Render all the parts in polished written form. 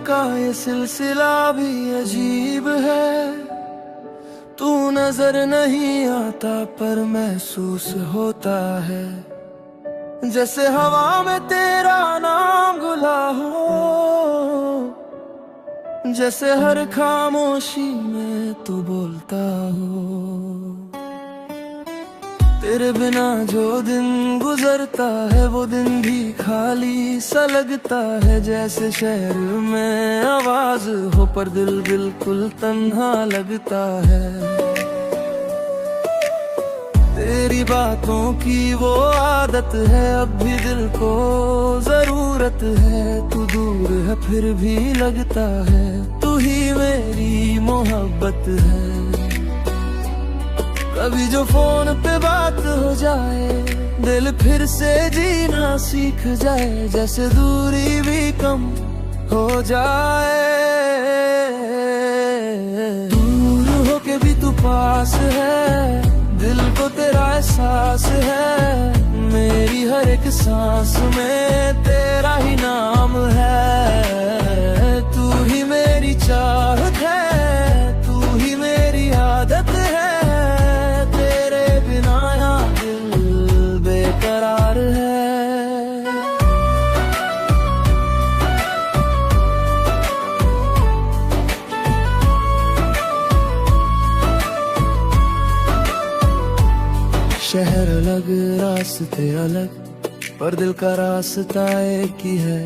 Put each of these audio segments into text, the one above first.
का ये सिलसिला भी अजीब है। तू नजर नहीं आता पर महसूस होता है, जैसे हवा में तेरा नाम घुला हो, जैसे हर खामोशी में तू बोलता हो। तेरे बिना जो दिन गुजरता है वो दिन भी खाली सा लगता है, जैसे शहर में आवाज हो पर दिल बिल्कुल तन्हा लगता है। तेरी बातों की वो आदत है, अब भी दिल को जरूरत है। तू दूर है फिर भी लगता है, तू ही मेरी मोहब्बत है। कभी जो फोन पे बात हो जाए, दिल फिर से जीना सीख जाए, जैसे दूरी भी कम हो जाए। दूर होके भी तू पास है, दिल को तेरा एहसास है। मेरी हर एक सांस में तेरा ही नाम है। तू ही मेरी चाहत है, तू ही मेरी आदत है। तेरे बिना यहाँ दिल बेकरार है। शहर अलग रास्ते अलग, पर दिल का रास्ता एक ही है।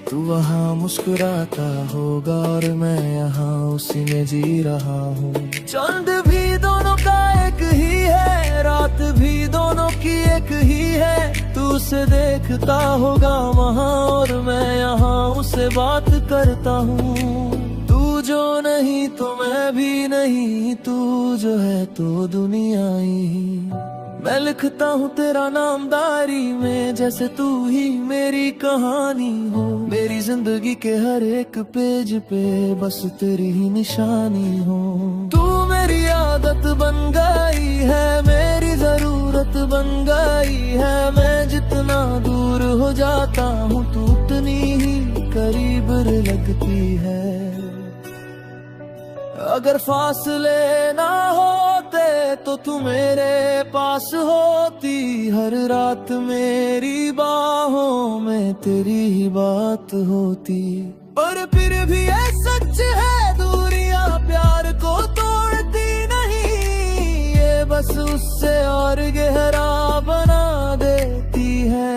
तू वहाँ मुस्कुराता होगा और मैं यहाँ उसी में जी रहा हूँ। चांद भी दोनों का एक ही है, रात भी दोनों की एक ही है। तू उसे देखता होगा वहाँ और मैं यहाँ उसे बात करता हूँ। तू जो नहीं तो मैं भी नहीं, तू जो है तो दुनिया ही। मैं लिखता हूँ तेरा नाम डायरी में, जैसे तू ही मेरी कहानी हो। मेरी जिंदगी के हर एक पेज पे बस तेरी ही निशानी हो। तू मेरी आदत बन गई है, मेरी जरूरत बन गई है। मैं जितना दूर हो जाता हूँ तू उतनी ही करीब लगती है। अगर फासले ना होते तो तू मेरे पास होती। हर रात मेरी बाहों में तेरी ही बात होती। पर फिर भी ये सच है, दूरियां प्यार को तोड़ती नहीं। ये बस उससे और गहरा बना देती है।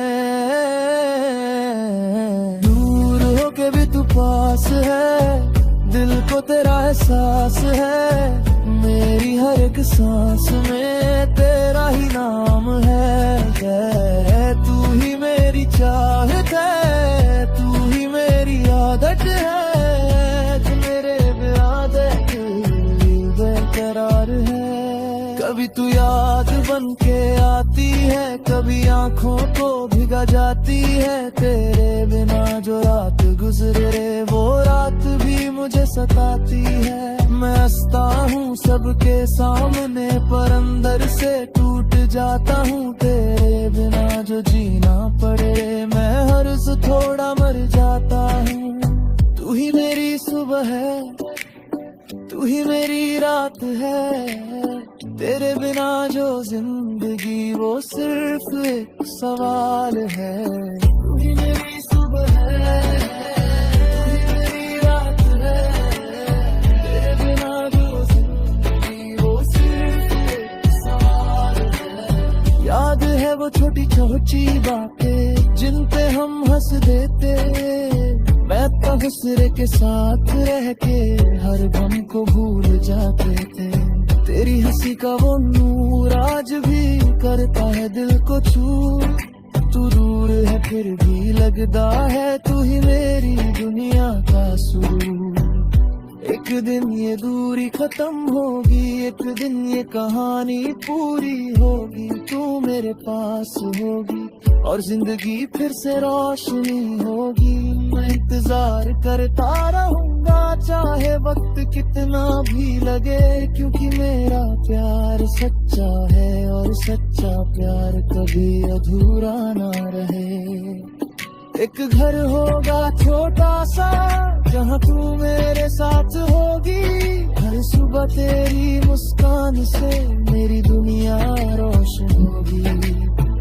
दूर होके भी तू पास है, दिल को तेरा एहसास है। मेरी हर एक सांस में तेरा ही नाम है। तू ही मेरी चाहत है, तू ही मेरी आदत है। तू मेरे बिना दिल बेकरार है। कभी तू याद बन के आती है, कभी आंखों को भिगा जाती है। तेरे बिना जो रात गुजरे वो रात भी मुझे सताती है। मैं हंसता हूँ सबके सामने पर अंदर से टूट जाता हूँ। तेरे बिना जो जीना पड़े मैं हर रोज थोड़ा मर जाता हूँ। तू ही मेरी सुबह है, तू ही मेरी रात है। तेरे बिना जो जिंदगी वो सिर्फ एक सवाल है। तू ही मेरी सुबह है, तू ही मेरी रात है। तेरे बिना जो जिंदगी वो सिर्फ एक सवाल है। याद है वो छोटी छोटी बातें जिन पे हम हंस देते। मैं तो दूसरे के साथ रह के हर गम को भूल जाते थे। तेरी हंसी का वो नूर आज भी करता है दिल को चूर। तू दूर है फिर भी लगता है तू ही मेरी दुनिया का सुरूर। एक दिन ये दूरी खत्म होगी, एक दिन ये कहानी पूरी होगी। तू मेरे पास होगी और जिंदगी फिर से रोशनी होगी। मैं इंतजार करता रहूंगा चाहे वक्त कितना भी लगे, क्योंकि मेरा प्यार सच्चा है और सच्चा प्यार कभी अधूरा ना रहे। एक घर होगा छोटा सा जहाँ तू मेरे साथ होगी। हर सुबह तेरी मुस्कान से मेरी दुनिया रोशन होगी।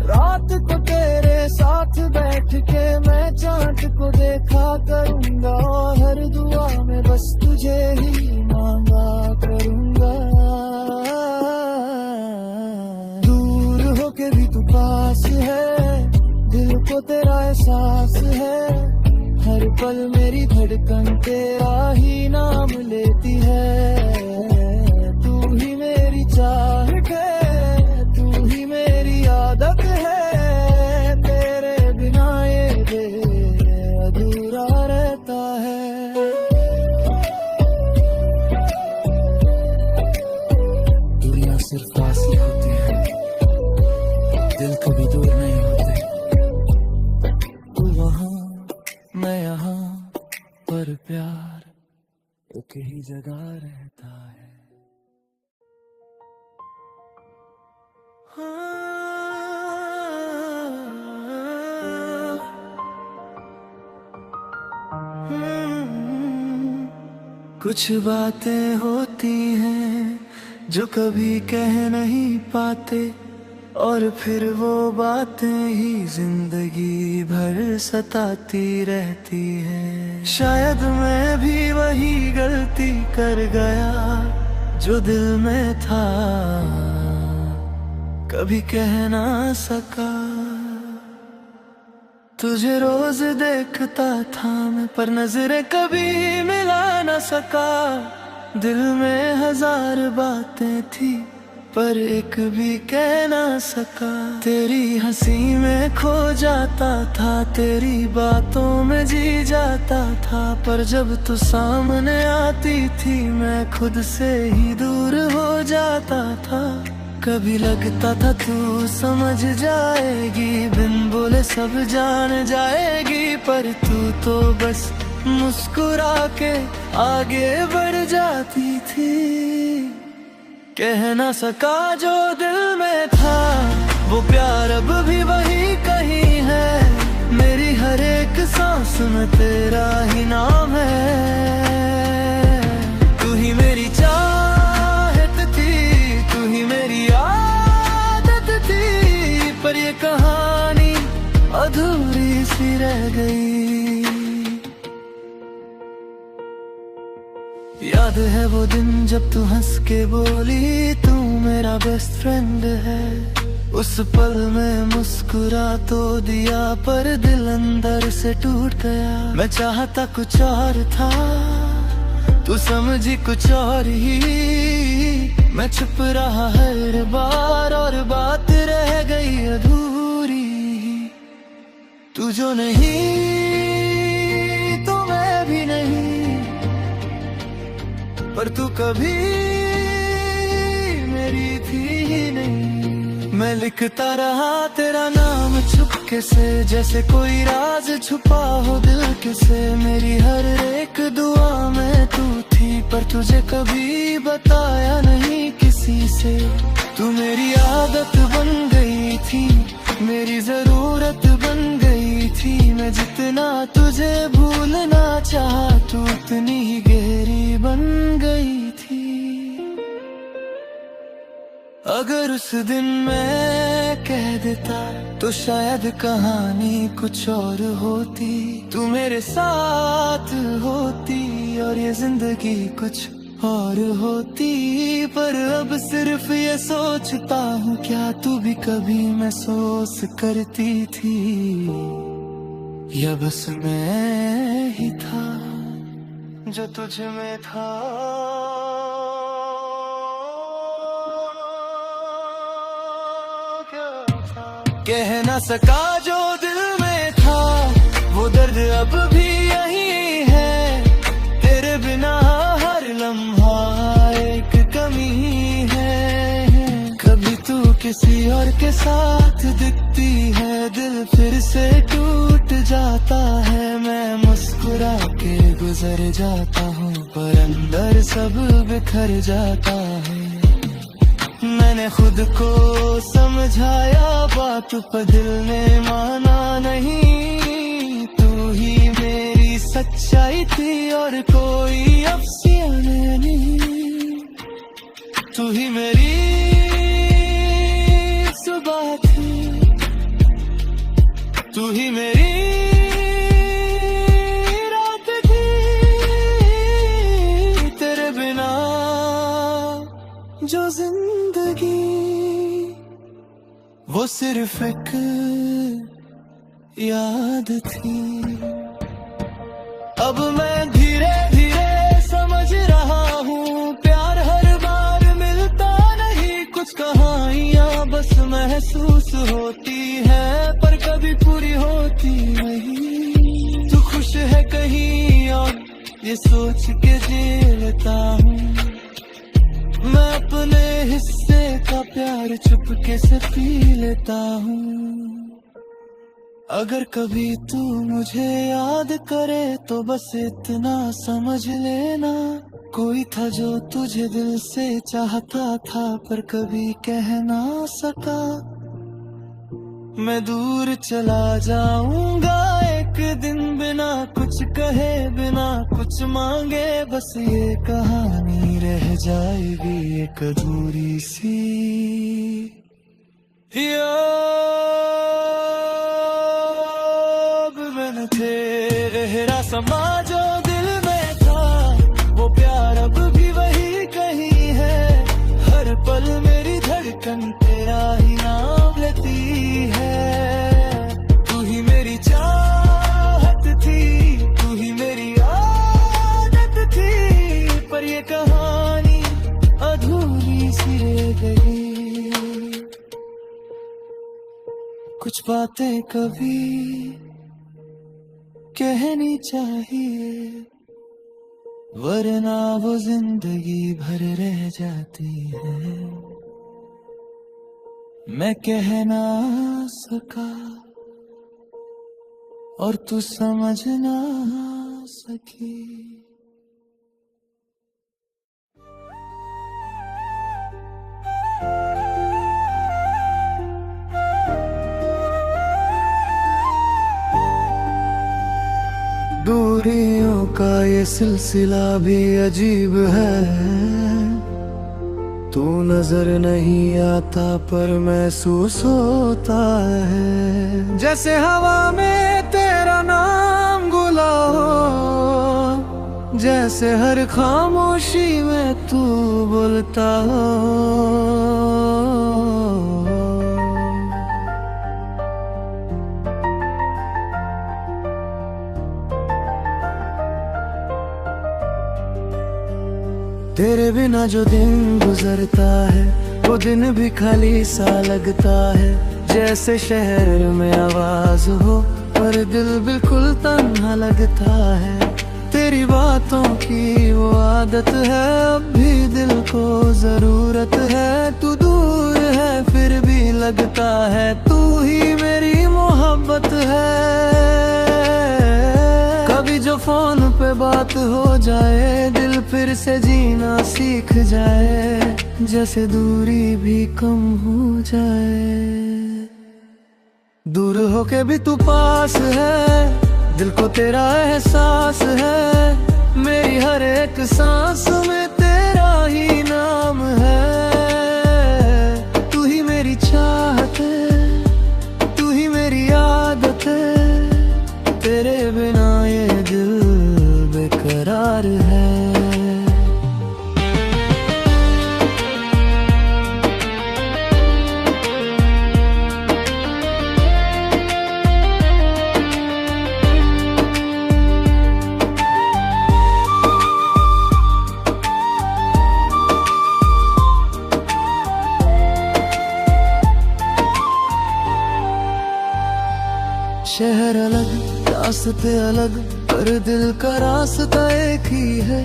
रात को तेरे साथ बैठ के मैं चांद को देखा करूंगा। हर दुआ में बस तुझे ही मांगा करूंगा। दूर होके भी तू पास है, दिल को तेरा एहसास है। हर पल मेरी धड़कन तेरा ही नाम लेती है। तू ही मेरी चाहत है, तू ही मेरी आदत है। तेरे बिना ये दिल अधूरा रहता है। दुनिया सिर्फ पास ही होती है, दिल कभी दूर नहीं होते। तू वहाँ मैं यहाँ, पर प्यार एक ही जगह रहता है। कुछ बातें होती हैं जो कभी कह नहीं पाते, और फिर वो बातें ही जिंदगी भर सताती रहती है। शायद मैं भी वही गलती कर गया जो दिल में था, कभी कह ना सका। तुझे रोज देखता था मैं, पर नजरें कभी मिला ना सका। दिल में हजार बातें थी, पर एक भी कह ना सका। तेरी हंसी में खो जाता था, तेरी बातों में जी जाता था। पर जब तू सामने आती थी, मैं खुद से ही दूर हो जाता था। कभी लगता था तू समझ जाएगी, बिन बोले सब जान जाएगी। पर तू तो बस मुस्कुरा के आगे बढ़ जाती थी। कह ना सका जो दिल में था, वो प्यार अब भी वही कहीं है। मेरी हर एक सांस में तेरा ही नाम है। तू ही मेरी चाहत थी, तू ही मेरी आदत थी। पर ये कहानी अधूरी सी रह गई। याद है वो दिन जब तू हंस के बोली, तू मेरा बेस्ट फ्रेंड है। उस पल में मुस्कुरा तो दिया, पर दिल अंदर से टूट गया। मैं चाहता कुछ और था, तू समझी कुछ और ही। मैं छुप रहा हर बार, और बात रह गई अधूरी। तू जो नहीं तो मैं भी नहीं, पर तू कभी मेरी थी ही नहीं। मैं लिखता रहा तेरा नाम चुपके से, जैसे कोई राज छुपा हो दिल के से। मेरी हर एक दुआ में तू थी, पर तुझे कभी बताया नहीं किसी से। तू मेरी आदत बन गई थी, मेरी जरूरत बन गई थी। मैं जितना तुझे भूलना चाहा, तू उतनी ही गहरी बन गई थी। अगर उस दिन मैं कह देता, तो शायद कहानी कुछ और होती। तू मेरे साथ होती, और ये जिंदगी कुछ और होती। पर अब सिर्फ ये सोचता हूँ, क्या तू भी कभी महसूस करती थी, या बस मैं ही था जो तुझ में था। कह ना सका जो दिल में था, वो दर्द अब भी यही है। तेरे बिना हर लम्हा एक कमी है। कभी तू किसी और के साथ दिखती है, दिल फिर से टूट जाता है। मैं मुस्कुरा के गुजर जाता हूँ, पर अंदर सब बिखर जाता है। मैंने खुद को समझाया बात, पर दिल ने माना नहीं। सच्चाई थी और कोई अफसाने नहीं। तू ही मेरी सुबह थी, तू ही मेरी रात थी। तेरे बिना जो जिंदगी वो सिर्फ एक याद थी। अब मैं धीरे धीरे समझ रहा हूँ, प्यार हर बार मिलता नहीं। कुछ कहानियाँ बस महसूस होती है पर कभी पूरी होती नहीं। तू खुश है कहीं और ये सोच के जी लेता हूँ, मैं अपने हिस्से का प्यार चुपके से पी लेता हूँ। अगर कभी तू मुझे याद करे तो बस इतना समझ लेना, कोई था जो तुझे दिल से चाहता था पर कभी कह ना सका। मैं दूर चला जाऊंगा एक दिन बिना कुछ कहे, बिना कुछ मांगे। बस ये कहानी रह जाएगी एक अधूरी सी। मैंने तेरा समा जो दिल में था, वो प्यार अब भी वही कहीं है। हर पल मेरी धड़कन तेरा ही नाम लेती है। तू ही मेरी चाहत थी, तू ही मेरी आदत थी, पर ये कहानी अधूरी सी रह गई। कुछ बातें कभी कहनी चाहिए, वरना वो जिंदगी भर रह जाती है। मैं कह ना सका और तू समझ ना सकी। दूरियों का ये सिलसिला भी अजीब है, तू नजर नहीं आता पर महसूस होता है। जैसे हवा में तेरा नाम घुला हो, जैसे हर खामोशी में तू बोलता हो। तेरे बिना जो दिन गुजरता है वो दिन भी खाली सा लगता है। जैसे शहर में आवाज हो पर दिल बिल्कुल तन्हा लगता है। तेरी बातों की वो आदत है, अब भी दिल को जरूरत है। तू दूर है फिर भी लगता है तू ही मेरी मोहब्बत है। कभी जो फोन पे बात हो जाए दिल फिर से जीना सीख जाए, जैसे दूरी भी कम हो जाए। दूर होके भी तू पास है, दिल को तेरा एहसास है। मेरी हर एक सांस में तेरा ही नाम है। तू ही मेरी चाहत है, तू ही मेरी आदत है। तेरे बिना ये दिल बेकरार है। शहर अलग, रास्ते अलग, पर दिल का रास्ता एक ही है।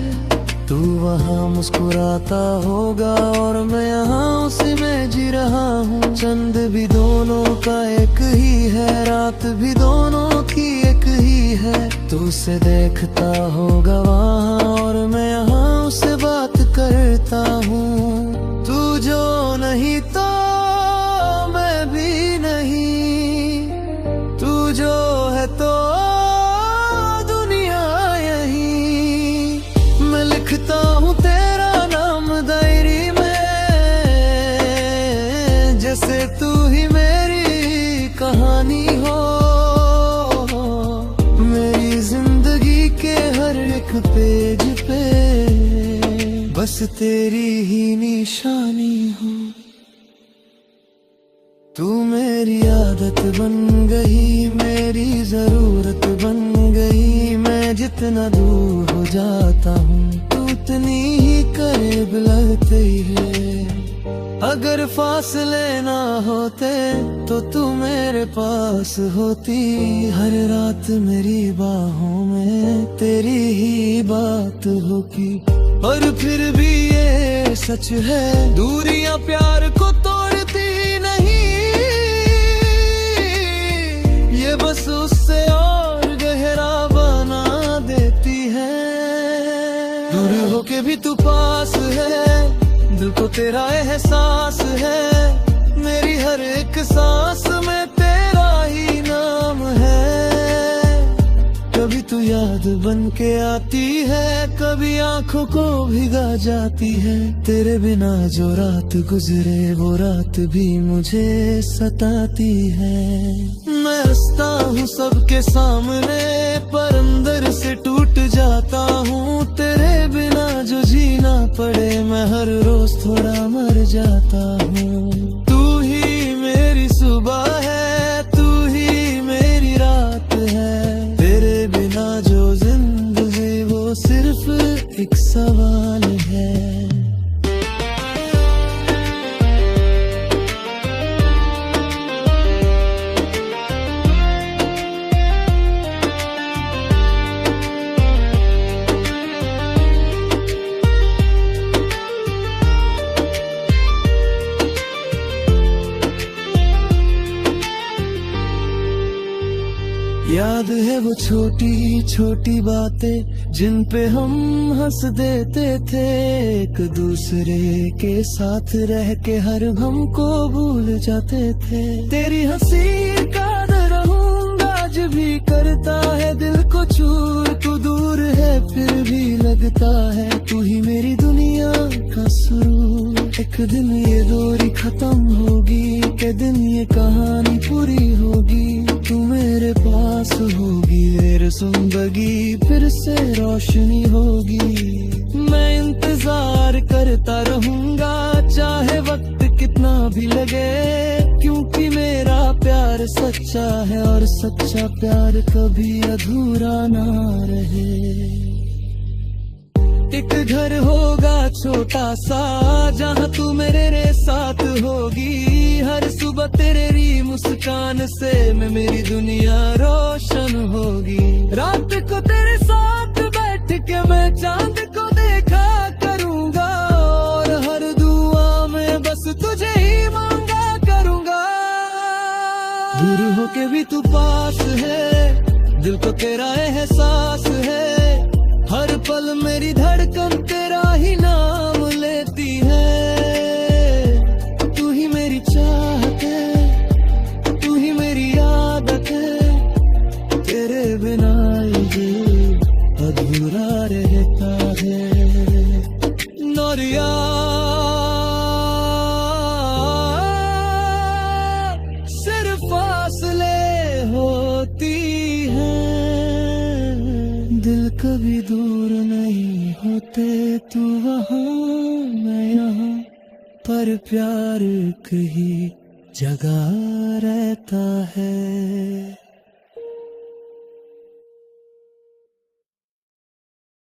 तू वहाँ मुस्कुराता होगा और मैं यहाँ उसी में जी रहा हूँ। चंद भी दोनों का एक ही है, रात भी दोनों की एक ही है। तू उसे देखता होगा वहाँ और मैं यहाँ उससे बात करता हूँ। तू जो नहीं तो मैं भी नहीं, तू जो है तो दुनिया बस तेरी ही निशानी हूँ। तू मेरी आदत बन गई, मेरी जरूरत बन गई। मैं जितना दूर हो जाता हूँ तू उतनी ही करीब लगती है। अगर फासले ना होते तो तू मेरे पास होती। हर रात मेरी बाहों में तेरी ही बात होगी। और फिर भी ये सच है, दूरियां प्यार को तोड़ती नहीं, ये बस उससे और गहरा बना देती है। दूर होके भी तू पास है, दिल को तेरा एहसास है। मेरी हर एक सांस में तेरा ही नाम है। कभी तू याद बन के आती है, कभी आंखों को भिगा जाती है। तेरे बिना जो रात गुजरे वो रात भी मुझे सताती है। मैं हंसता हूँ सबके सामने पर अंदर से टूट जाता हूँ। तेरे बिना जो जीना पड़े मैं हर रोज थोड़ा मर जाता हूँ। तू ही मेरी सुबह है, तू ही मेरी रात है। तेरे बिना जो जिंदगी वो सिर्फ एक सवाल है। याद है वो छोटी छोटी बातें जिन पे हम हंस देते थे। एक दूसरे के साथ रह के हर गम को भूल जाते थे। तेरी हंसी का रहूंगा आज भी करता है दिल को चूर। तू दूर है फिर भी लगता है तू ही मेरी दुनिया का सुरूर। एक दिन ये दूरी खत्म होगी, के दिन ये कहानी पूरी होगी। तू मेरे पास होगी, मेरी जिंदगी फिर से रोशनी होगी। मैं इंतजार करता रहूंगा चाहे वक्त कितना भी लगे, क्योंकि मेरा प्यार सच्चा है और सच्चा प्यार कभी अधूरा ना रहे। एक घर होगा छोटा सा जहाँ तू मेरे साथ होगी। हर सुबह तेरी मुस्कान से मैं मेरी दुनिया रोशन होगी। रात को तेरे साथ बैठ के मैं चांद को देखा करूंगा और हर दुआ में बस तुझे ही मांगा करूंगा। दूर होके भी तू पास है, दिल को तेरा एहसास है। हर पल मेरी धड़कन तेरा ही नाम लेती है। तू ही मेरी चाहत है, तू ही मेरी आदत है। तेरे बिना ये अधूरा रहता है। नौरिया सिर्फ फासले होती है, दिल कभी दूर नहीं होते। तू वहाँ मैं यहाँ, पर प्यार कहीं जगह रहता है।